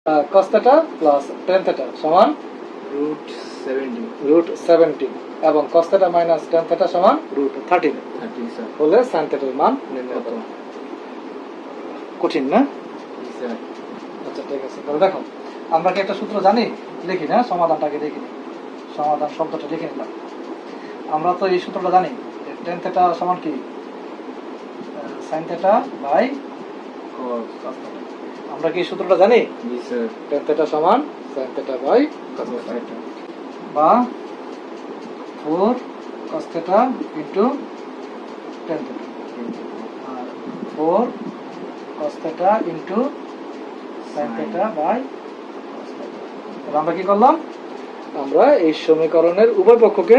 cos theta plus tan theta সমান √17 এবং cos theta minus tan theta সমান √13 হলে sin theta এর মান নির্ণয় করো। কঠিন না? আচ্ছা ঠিক আছে, তাহলে দেখো আমরা কি একটা সূত্র জানি, লিখি না, সমাধানটাকে দেখি, সমাধান শব্দটা লিখে নিলাম। আমরা তো এই সূত্রটা জানি, tan theta সমান কি sin theta by cos theta। আমরা কি এই সূত্রটা জানি? জি স্যার। tan theta সমান sin theta by cos theta বা 4 cos theta into tan theta আর 4 cos theta into sin theta by cos theta। তাহলে আমরা কি করলাম, আমরা এই সমীকরণের উভয় পক্ষকে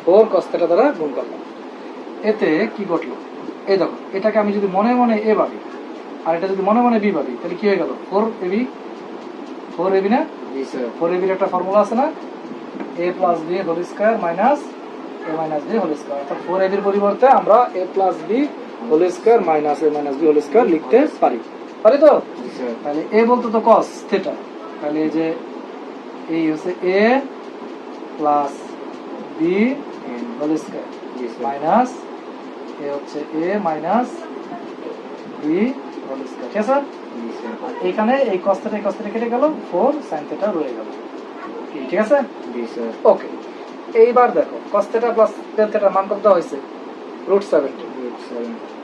4 cos theta দ্বারা গুণ করলাম। এতে কি ঘটলো, এই দেখো, এটাকে আমি যদি মনে মনে a ভাবি আর এটা যদি মনে মনে b ভাবি, তাহলে কি হয়ে গেল 4ab না? জি স্যার। 4ab এর একটা ফর্মুলা আছে না, a plus b whole square minus a minus b whole square। অর্থাৎ 4ab এর পরিবর্তে আমরা a plus b whole square minus a minus b whole square লিখতে পারি, পারি তো? জি স্যার। তাহলে a বলতে তো cos theta, তাহলে এই যে এই হচ্ছে a plus b whole square minus এ হচ্ছে a minus b whole square, ঠিক আছে? জি স্যার। আর এখানে এই cos theta কেটে গেল, 4 sin theta রয়ে গেল, ঠিক আছে? জি স্যার। ওকে, এইবার দেখো cos theta plus tan theta মান কত হয়েছে? √17।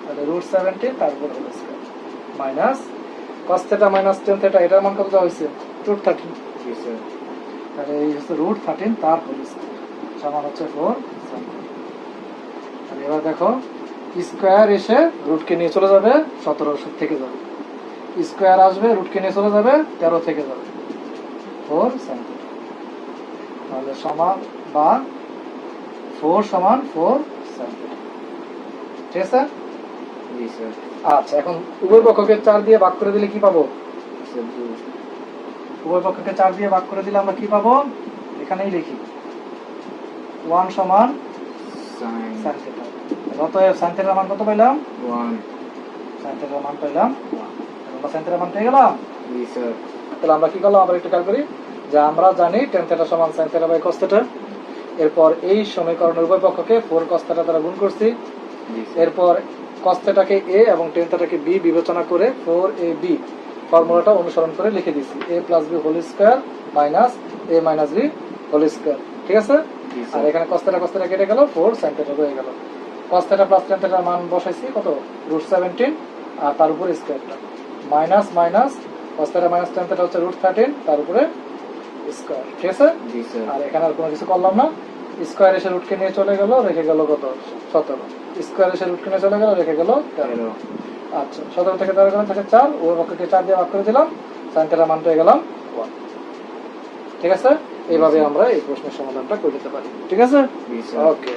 তাহলে √17 তারপর whole square minus cos theta minus tan theta এটার মান কত হয়েছে? √13। জি স্যার। তাহলে এই হচ্ছে √13 তার whole square সমান হচ্ছে 4 sin theta। তাহলে এবার দেখো স্কয়ার এসে রুটকে নিয়ে চলে যাবে, 17 থেকে যাবে, স্কয়ার আসবে রুটকে নিয়ে চলে যাবে, 13 থেকে যাবে, 4 sin theta। তাহলে সমান বা 4 সমান 4 sin theta, ঠিক আছে? জি স্যার। আচ্ছা, এখন উভয় পক্ষকে 4 দিয়ে ভাগ করে দিলে কি পাবো? উভয় পক্ষকে 4 দিয়ে ভাগ করে দিলে আমরা কি পাবো, এখানেই লিখি 1 সমান sin theta। অতএব sin theta মান কত পাইলাম? 1। sin theta মান পাইলাম 1। আমরা sin theta মান পেয়ে গেলাম। জি স্যার। তাহলে আমরা কি করলাম, আবার একটু খেয়াল করি যে আমরা জানি tan theta সমান sin theta by cos theta। এরপর এই সমীকরণের উভয় পক্ষকে 4 cos theta দ্বারা গুণ করছি। এরপর cos theta কে a এবং tan theta কে b বিবেচনা করে 4ab ফর্মুলাটা অনুসরণ করে লিখে দিয়েছি, a plus b whole square minus a minus b whole square, ঠিক আছে? আর এখানে cos theta কেটে গেল, 4 sin theta রয়ে গেল। cos theta plus tan theta মান বসাইছি কত? √17 আর তার উপরে স্কয়ারটা minus minus cos theta minus tan theta হচ্ছে √13 তার উপরে স্কয়ার, ঠিক আছে? জি স্যার। আর এখানে আর কোনো কিছু করলাম না, স্কয়ার এসে রুটকে নিয়ে চলে গেল, রেখে গেল কত? 17। স্কয়ার এসে রুটকে নিয়ে চলে গেল, রেখে গেল 13। আচ্ছা, 17 থেকে 13 গেল থাকে 4, ওর পক্ষকে 4 দিয়ে ভাগ করে দিলাম, sin theta মান পেয়ে গেলাম 1, ঠিক আছে? এইভাবে আমরা এই প্রশ্নের সমাধানটা করে দিতে পারি, ঠিক আছে? ওকে।